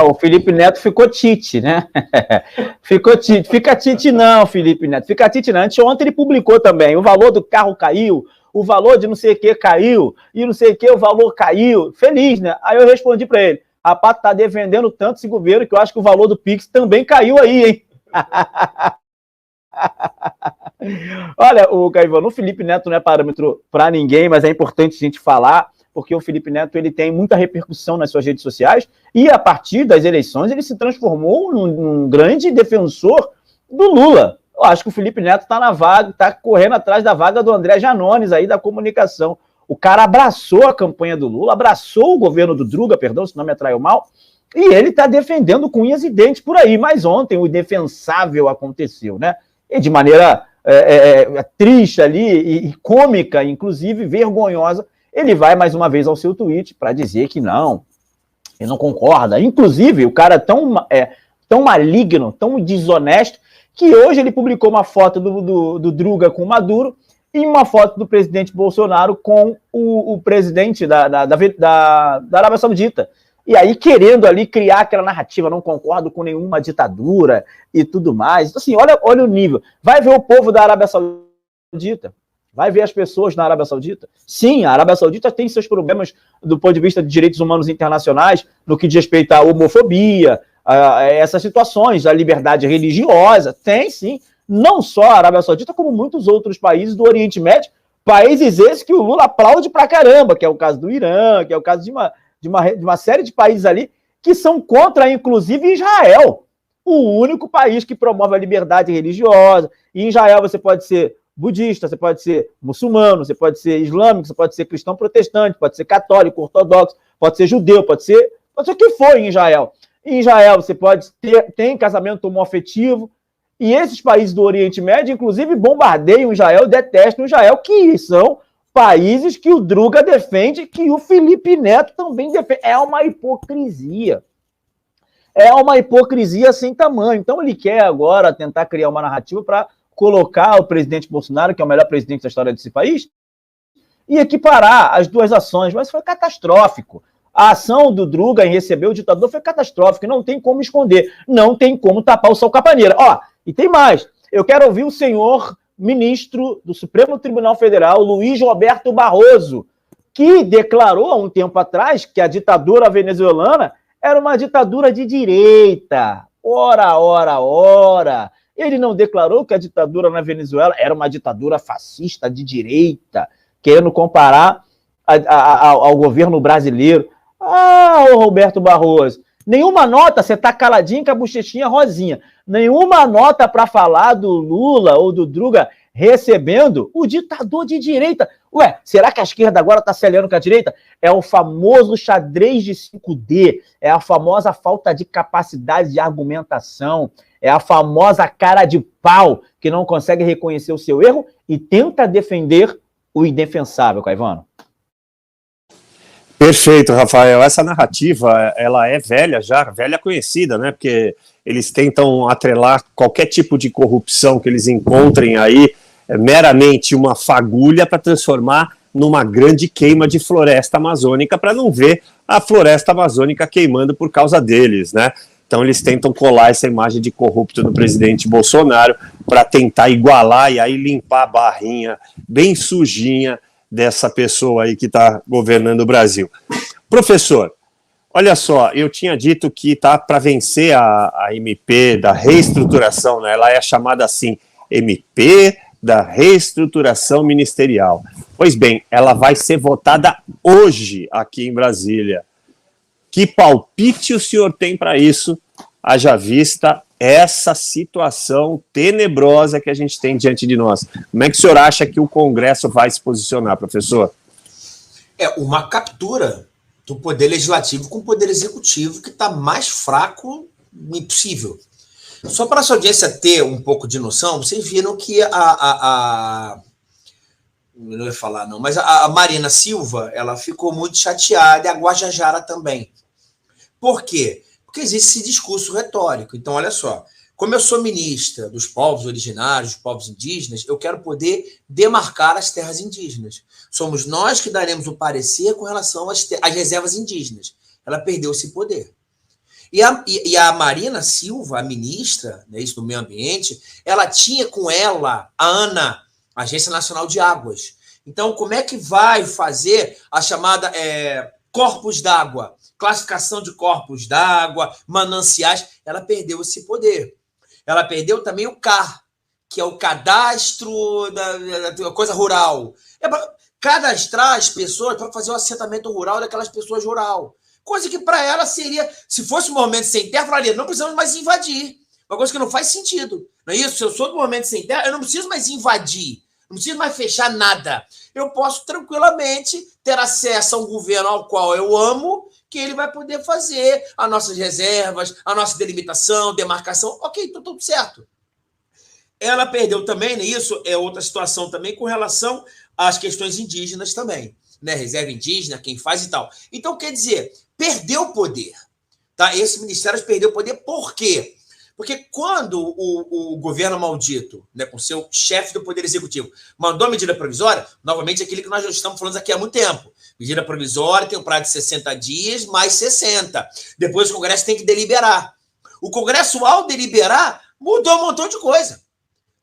O Felipe Neto ficou tite, né? Ficou tite. Fica tite não, Felipe Neto. Fica tite não. Ontem ele publicou também. O valor do carro caiu, o valor de não sei o que caiu, e não sei o que o valor caiu. Feliz, né? Aí eu respondi para ele, rapaz, tá defendendo tanto esse governo que eu acho que o valor do Pix também caiu aí, hein? Olha, o Caivano, o Felipe Neto não é parâmetro para ninguém, mas é importante a gente falar, porque o Felipe Neto ele tem muita repercussão nas suas redes sociais e, a partir das eleições, ele se transformou num grande defensor do Lula. Eu acho que o Felipe Neto está na vaga, está correndo atrás da vaga do André Janones, aí da comunicação. O cara abraçou a campanha do Lula, abraçou o governo do Druga, perdão, se não me atraiu mal, e ele está defendendo com unhas e dentes por aí. Mas ontem o indefensável aconteceu, né? E de maneira triste ali, e cômica, inclusive vergonhosa, ele vai mais uma vez ao seu tweet para dizer que não, ele não concorda. Inclusive, o cara é tão maligno, tão desonesto, que hoje ele publicou uma foto do Druga com o Maduro e uma foto do presidente Bolsonaro com o presidente da Arábia Saudita. E aí, querendo ali criar aquela narrativa, não concordo com nenhuma ditadura e tudo mais. Então, assim, olha o nível. Vai ver o povo da Arábia Saudita. Vai ver as pessoas na Arábia Saudita. Sim, a Arábia Saudita tem seus problemas do ponto de vista de direitos humanos internacionais, no que diz respeito à homofobia, a essas situações, a liberdade religiosa. Tem, sim. Não só a Arábia Saudita, como muitos outros países do Oriente Médio, Países esses que o Lula aplaude pra caramba, que é o caso do Irã, que é o caso de uma série de países ali que são contra, inclusive, Israel. O único país que promove a liberdade religiosa. E em Israel você pode ser budista, você pode ser muçulmano, você pode ser islâmico, você pode ser cristão protestante, pode ser católico, ortodoxo, pode ser judeu, pode ser o que for em Israel. Em Israel você pode ter casamento homoafetivo. E esses países do Oriente Médio, inclusive, bombardeiam Israel, detestam Israel, que são países que o Druga defende, que o Felipe Neto também defende. É uma hipocrisia. É uma hipocrisia sem tamanho. Então ele quer agora tentar criar uma narrativa para colocar o presidente Bolsonaro, que é o melhor presidente da história desse país, e equiparar as duas ações. Mas foi catastrófico. A ação do Druga em receber o ditador foi catastrófica. Não tem como esconder. Não tem como tapar o sol com a paneira. Ó, e tem mais. Eu quero ouvir o senhor ministro do Supremo Tribunal Federal, Luiz Roberto Barroso, que declarou há um tempo atrás que a ditadura venezuelana era uma ditadura de direita. Ora. Ele não declarou que a ditadura na Venezuela era uma ditadura fascista de direita, querendo comparar ao governo brasileiro. Ô Roberto Barroso, nenhuma nota, você tá caladinho com a bochechinha rosinha, nenhuma nota para falar do Lula ou do Druga recebendo o ditador de direita. Ué, será que a esquerda agora está se aliando com a direita? É o famoso xadrez de 5D, é a famosa falta de capacidade de argumentação, é a famosa cara de pau que não consegue reconhecer o seu erro e tenta defender o indefensável, Caivano. Perfeito, Rafael. Essa narrativa, ela é velha já, velha conhecida, né? Porque eles tentam atrelar qualquer tipo de corrupção que eles encontrem aí, meramente uma fagulha para transformar numa grande queima de floresta amazônica, para não ver a floresta amazônica queimando por causa deles, né? Então eles tentam colar essa imagem de corrupto do presidente Bolsonaro para tentar igualar e aí limpar a barrinha bem sujinha dessa pessoa aí que está governando o Brasil. Professor, olha só, eu tinha dito que tá para vencer a MP da reestruturação, né? Ela é chamada assim, MP da reestruturação ministerial. Pois bem, ela vai ser votada hoje aqui em Brasília. Que palpite o senhor tem para isso, haja vista essa situação tenebrosa que a gente tem diante de nós? Como é que o senhor acha que o Congresso vai se posicionar, professor? É uma captura do Poder Legislativo com o Poder Executivo que está mais fraco impossível. Só para a sua audiência ter um pouco de noção, vocês viram que não ia falar não, mas a Marina Silva, ela ficou muito chateada e a Guajajara também. Por quê? Porque existe esse discurso retórico. Então, olha só, como eu sou ministra dos povos originários, dos povos indígenas, eu quero poder demarcar as terras indígenas. Somos nós que daremos o parecer com relação às reservas indígenas. Ela perdeu esse poder. E a Marina Silva, a ministra, né, isso do meio ambiente, ela tinha com ela a ANA, Agência Nacional de Águas. Então, como é que vai fazer a chamada corpos d'água, classificação de corpos d'água, mananciais? Ela perdeu esse poder. Ela perdeu também o CAR, que é o cadastro da coisa rural. É para cadastrar as pessoas para fazer o assentamento rural daquelas pessoas rural. Coisa que para ela seria, se fosse um movimento sem terra, falaria, não precisamos mais invadir. Uma coisa que não faz sentido. Não é isso? Se eu sou do movimento sem terra, eu não preciso mais invadir. Não preciso mais fechar nada. Eu posso tranquilamente ter acesso a um governo ao qual eu amo, que ele vai poder fazer as nossas reservas, a nossa delimitação, demarcação. Ok, então tudo certo. Ela perdeu também, né? Isso é outra situação também com relação às questões indígenas também. Né? Reserva indígena, quem faz e tal. Então, quer dizer, perdeu o poder. Tá? Esse ministério perdeu o poder por quê? Porque quando o governo maldito, né, com seu chefe do Poder Executivo, mandou a medida provisória, novamente aquilo que nós já estamos falando aqui há muito tempo. Medida provisória tem um prazo de 60 dias, mais 60. Depois o Congresso tem que deliberar. O Congresso, ao deliberar, mudou um montão de coisa.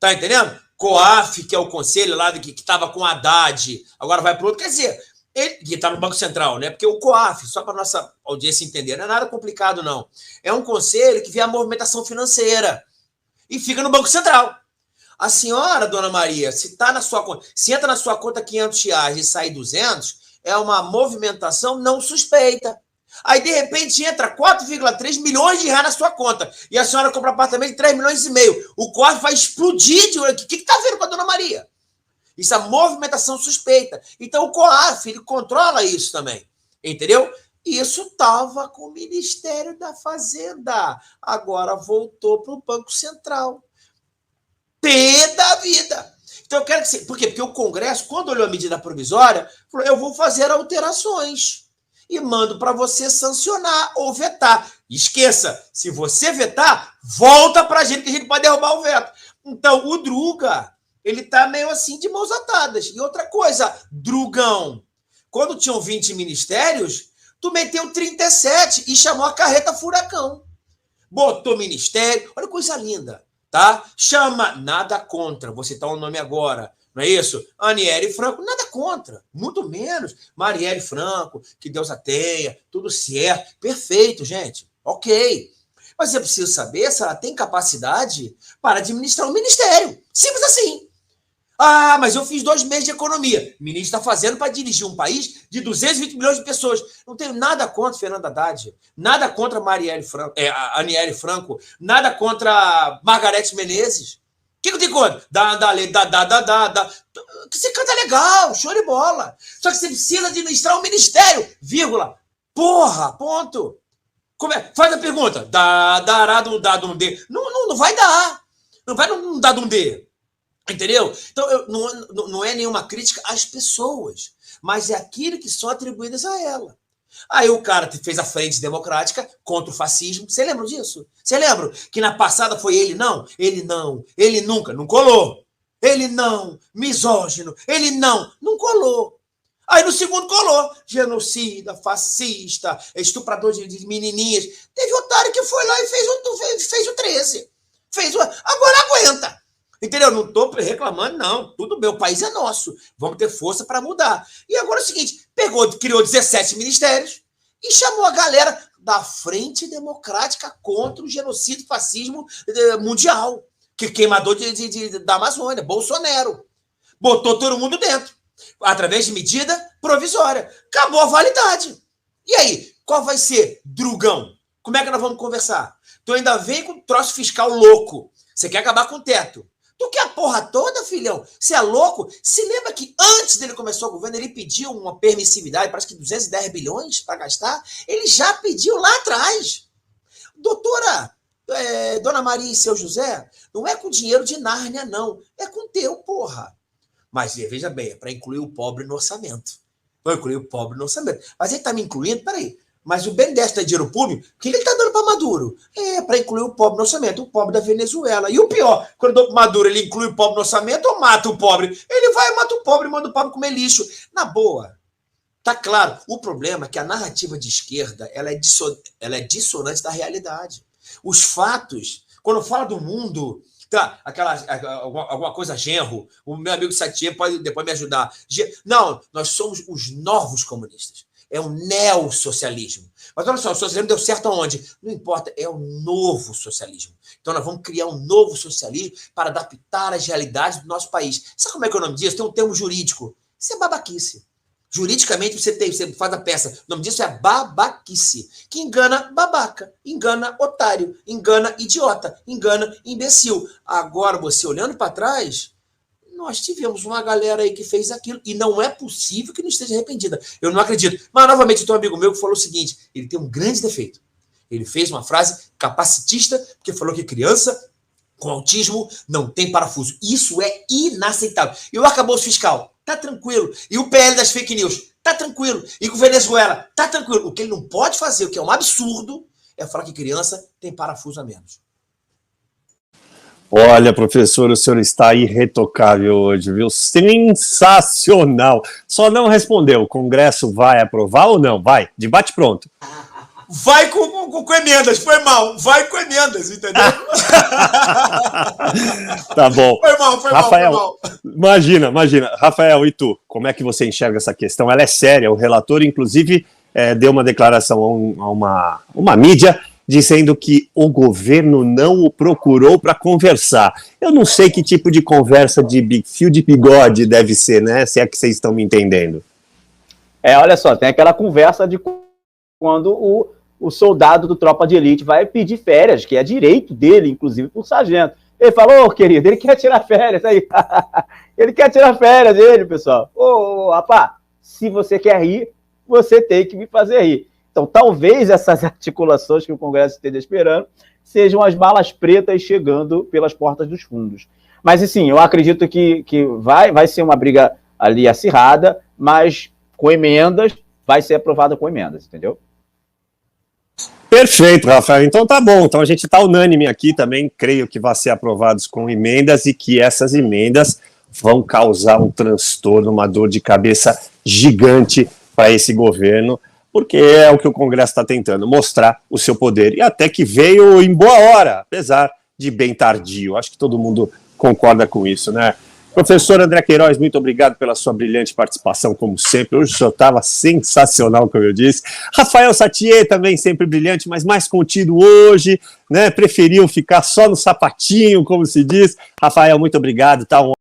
Tá entendendo? COAF, que é o conselho lá que estava com Haddad, agora vai para o outro. Quer dizer, ele, que está no Banco Central, né? Porque o COAF, só para a nossa audiência entender, não é nada complicado, não. É um conselho que vê a movimentação financeira e fica no Banco Central. A senhora, dona Maria, se tá na sua conta, se entra na sua conta R$ 500 e sai 200, é uma movimentação não suspeita. Aí, de repente, entra 4,3 milhões de reais na sua conta. E a senhora compra apartamento de 3 milhões e meio. O cofre vai explodir de olho. O que está vendo com a dona Maria? Isso é movimentação suspeita. Então, o COAF, ele controla isso também. Entendeu? Isso estava com o Ministério da Fazenda. Agora voltou para o Banco Central. Pé da vida. Então, eu quero que você... Por quê? Porque o Congresso, quando olhou a medida provisória, falou, eu vou fazer alterações. E mando para você sancionar ou vetar. Esqueça, se você vetar, volta para a gente, que a gente pode derrubar o veto. Então, o Druga, ele tá meio assim de mãos atadas. E outra coisa, Drugão, quando tinham 20 ministérios, tu meteu 37 e chamou a carreta furacão. Botou ministério, olha que coisa linda, tá? Chama, nada contra, vou citar o nome agora, não é isso? Aniele Franco, nada contra, muito menos. Marielle Franco, que Deus a tenha, tudo certo, perfeito, gente, ok. Mas eu preciso saber se ela tem capacidade para administrar um ministério. Simples assim. Ah, mas eu fiz 2 meses de economia. O ministro está fazendo para dirigir um país de 220 milhões de pessoas. Não tenho nada contra Fernanda Haddad, nada contra Aniele Franco, nada contra Margarete Menezes. O que eu tenho contra? Você canta legal, show de bola. Só que você precisa administrar um ministério, vírgula. Porra, ponto. Faz a pergunta. Dará de um dado um D. Não vai dar. Não vai não dar de um D. Entendeu? Então, não é nenhuma crítica às pessoas, mas é aquilo que são atribuídas a ela. Aí o cara fez a Frente Democrática contra o fascismo. Você lembra disso? Você lembra que na passada foi ele não? Ele nunca, não colou. Ele não, misógino, ele não colou. Aí no segundo colou, genocida, fascista, estuprador de menininhas. Teve otário que foi lá e fez o 13. Agora aguenta. Entendeu? Não estou reclamando, não. Tudo bem, o país é nosso. Vamos ter força para mudar. E agora é o seguinte, criou 17 ministérios e chamou a galera da Frente Democrática contra o genocídio fascismo mundial, que queimador da Amazônia, Bolsonaro. Botou todo mundo dentro, através de medida provisória. Acabou a validade. E aí, qual vai ser, Drugão? Como é que nós vamos conversar? Tu ainda vem com troço fiscal louco. Você quer acabar com o teto. Tu quer a porra toda, filhão? Você é louco? Se lembra que antes dele começar o governo, ele pediu uma permissividade, parece que 210 bilhões para gastar? Ele já pediu lá atrás. Doutora, Dona Maria e seu José, não é com dinheiro de Nárnia, não. É com teu, porra. Mas veja bem, é para incluir o pobre no orçamento. Vou incluir o pobre no orçamento. Mas ele está me incluindo? Peraí. Mas o BNDES tem dinheiro público? O que ele está dando para Maduro? É para incluir o pobre no orçamento, o pobre da Venezuela. E o pior, quando eu dou para Maduro, ele inclui o pobre no orçamento ou mata o pobre? Ele vai e mata o pobre, manda o pobre comer lixo. Na boa, tá claro. O problema é que a narrativa de esquerda ela é dissonante da realidade. Os fatos, quando fala do mundo... Tá, alguma coisa genro, o meu amigo Satier pode depois me ajudar. Não, nós somos os novos comunistas. É um neossocialismo. Mas olha só, o socialismo deu certo aonde? Não importa, é o novo socialismo. Então nós vamos criar um novo socialismo para adaptar as realidades do nosso país. Sabe como é que é o nome disso? Tem um termo jurídico. Isso é babaquice. Juridicamente você faz a peça. O nome disso é babaquice. Que engana babaca, engana otário, engana idiota, engana imbecil. Agora, você olhando para trás... Nós tivemos uma galera aí que fez aquilo e não é possível que não esteja arrependida. Eu não acredito. Mas, novamente, tem um amigo meu que falou o seguinte, ele tem um grande defeito. Ele fez uma frase capacitista, porque falou que criança com autismo não tem parafuso. Isso é inaceitável. E o arcabouço fiscal, tá tranquilo. E o PL das fake news, tá tranquilo. E o Venezuela, tá tranquilo. O que ele não pode fazer, o que é um absurdo, é falar que criança tem parafuso a menos. Olha, professor, o senhor está irretocável hoje, viu? Sensacional! Só não respondeu, o Congresso vai aprovar ou não? Vai, debate pronto. Vai com emendas, foi mal. Vai com emendas, entendeu? Tá bom. Foi mal, Rafael, mal. Imagina. Rafael, e tu? Como é que você enxerga essa questão? Ela é séria, o relator, inclusive, deu uma declaração a uma mídia dizendo que o governo não o procurou para conversar. Eu não sei que tipo de conversa de fio de bigode deve ser, né? Se é que vocês estão me entendendo. Olha só, tem aquela conversa de quando o soldado do Tropa de Elite vai pedir férias, que é direito dele, inclusive, por sargento. Ele falou, querido, ele quer tirar férias aí. Ele quer tirar férias dele, pessoal. Rapaz, se você quer rir, você tem que me fazer rir. Então, talvez essas articulações que o Congresso esteja esperando sejam as balas pretas chegando pelas portas dos fundos. Mas, assim, eu acredito que vai ser uma briga ali acirrada, mas com emendas, vai ser aprovada com emendas, entendeu? Perfeito, Rafael. Então tá bom. Então a gente está unânime aqui também. Creio que vai ser aprovados com emendas e que essas emendas vão causar um transtorno, uma dor de cabeça gigante para esse governo, porque é o que o Congresso está tentando, mostrar o seu poder. E até que veio em boa hora, apesar de bem tardio. Acho que todo mundo concorda com isso, né? Professor André Queiroz, muito obrigado pela sua brilhante participação, como sempre. Hoje o senhor estava sensacional, como eu disse. Rafael Sattier também sempre brilhante, mas mais contido hoje, né? Preferiu ficar só no sapatinho, como se diz. Rafael, muito obrigado. Tá